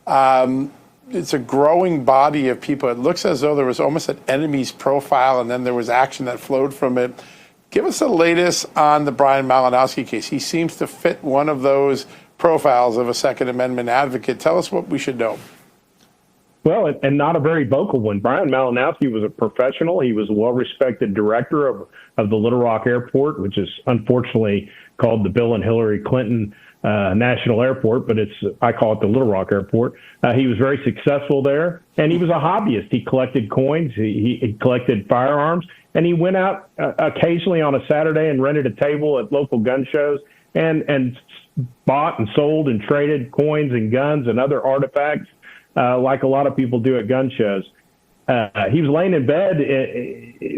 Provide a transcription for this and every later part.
It's a growing body of people. It looks as though there was almost an enemy's profile, and then there was action that flowed from it. Give us the latest on the Bryan Malinowski case. He seems to fit one of those profiles of a Second Amendment advocate. Tell us what we should know. Well, and not a very vocal one. Bryan Malinowski was a professional. He was a well-respected director of the Little Rock Airport, which is unfortunately called the Bill and Hillary Clinton National Airport, but I call it the Little Rock Airport. He was very successful there, and he was a hobbyist. He collected coins, he collected firearms, and he went out occasionally on a Saturday and rented a table at local gun shows and bought and sold and traded coins and guns and other artifacts like a lot of people do at gun shows. He was laying in bed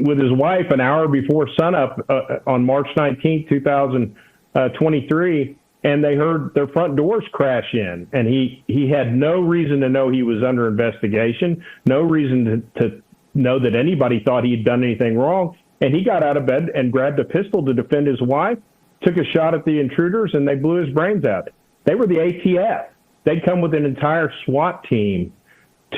with his wife an hour before sunup on March 19, 2023, and they heard their front doors crash in. And he had no reason to know he was under investigation, no reason to know that anybody thought he'd done anything wrong. And he got out of bed and grabbed a pistol to defend his wife, took a shot at the intruders, and they blew his brains out. They were the ATF. They'd come with an entire SWAT team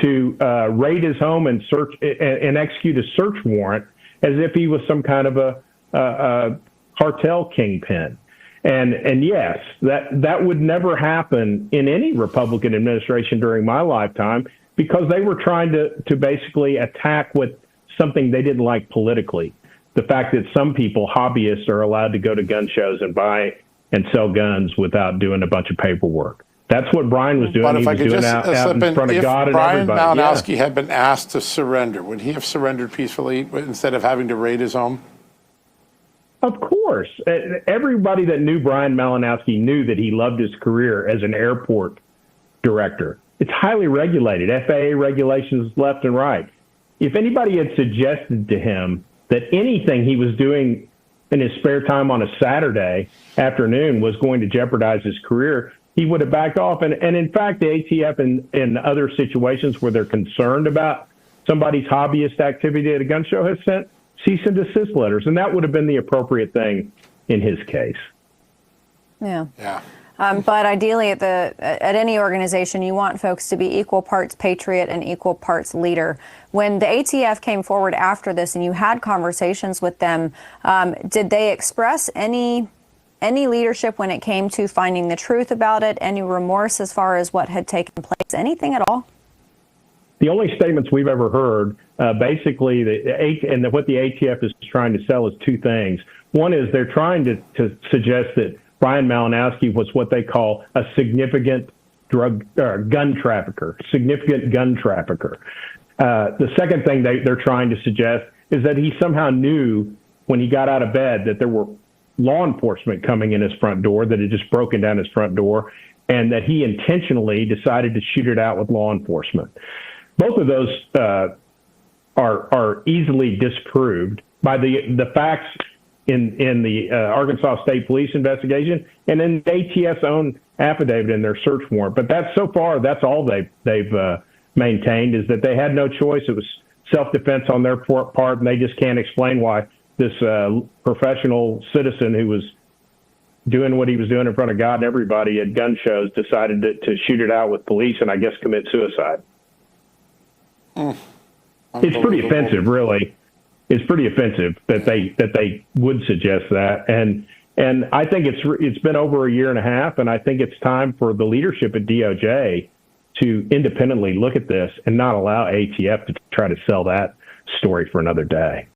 to raid his home and search and execute a search warrant as if he was some kind of a cartel kingpin. And yes, that would never happen in any Republican administration during my lifetime, because they were trying to basically attack with something they didn't like politically. The fact that some people, hobbyists, are allowed to go to gun shows and buy and sell guns without doing a bunch of paperwork. That's what Bryan was doing. But if I could just out in front of God and Bryan everybody. Malinowski had been asked to surrender, would he have surrendered peacefully instead of having to raid his home? Of course. Everybody that knew Bryan Malinowski knew that he loved his career as an airport director. It's highly regulated, FAA regulations left and right. If anybody had suggested to him that anything he was doing in his spare time on a Saturday afternoon was going to jeopardize his career, he would have backed off. And in fact, the ATF in other situations where they're concerned about somebody's hobbyist activity at a gun show has sent cease and desist letters. And that would have been the appropriate thing in his case. Yeah. But ideally, at any organization, you want folks to be equal parts patriot and equal parts leader. When the ATF came forward after this and you had conversations with them, did they express any leadership when it came to finding the truth about it? Any remorse as far as what had taken place? Anything at all? The only statements we've ever heard, basically, what the ATF is trying to sell is two things. One is they're trying to suggest that Bryan Malinowski was what they call a significant gun trafficker. The second thing they're trying to suggest is that he somehow knew when he got out of bed that there were law enforcement coming in his front door, that had just broken down his front door, and that he intentionally decided to shoot it out with law enforcement. Both of those are easily disproved by the facts in the Arkansas State Police investigation and in the ATF's own affidavit in their search warrant. But so far, that's all they've maintained, is that they had no choice. It was self-defense on their part, and they just can't explain why this professional citizen who was doing what he was doing in front of God and everybody at gun shows decided to shoot it out with police and I guess commit suicide. It's pretty offensive, really. It's pretty offensive that they would suggest that, and I think it's been over a year and a half, and I think it's time for the leadership at DOJ to independently look at this and not allow ATF to try to sell that story for another day.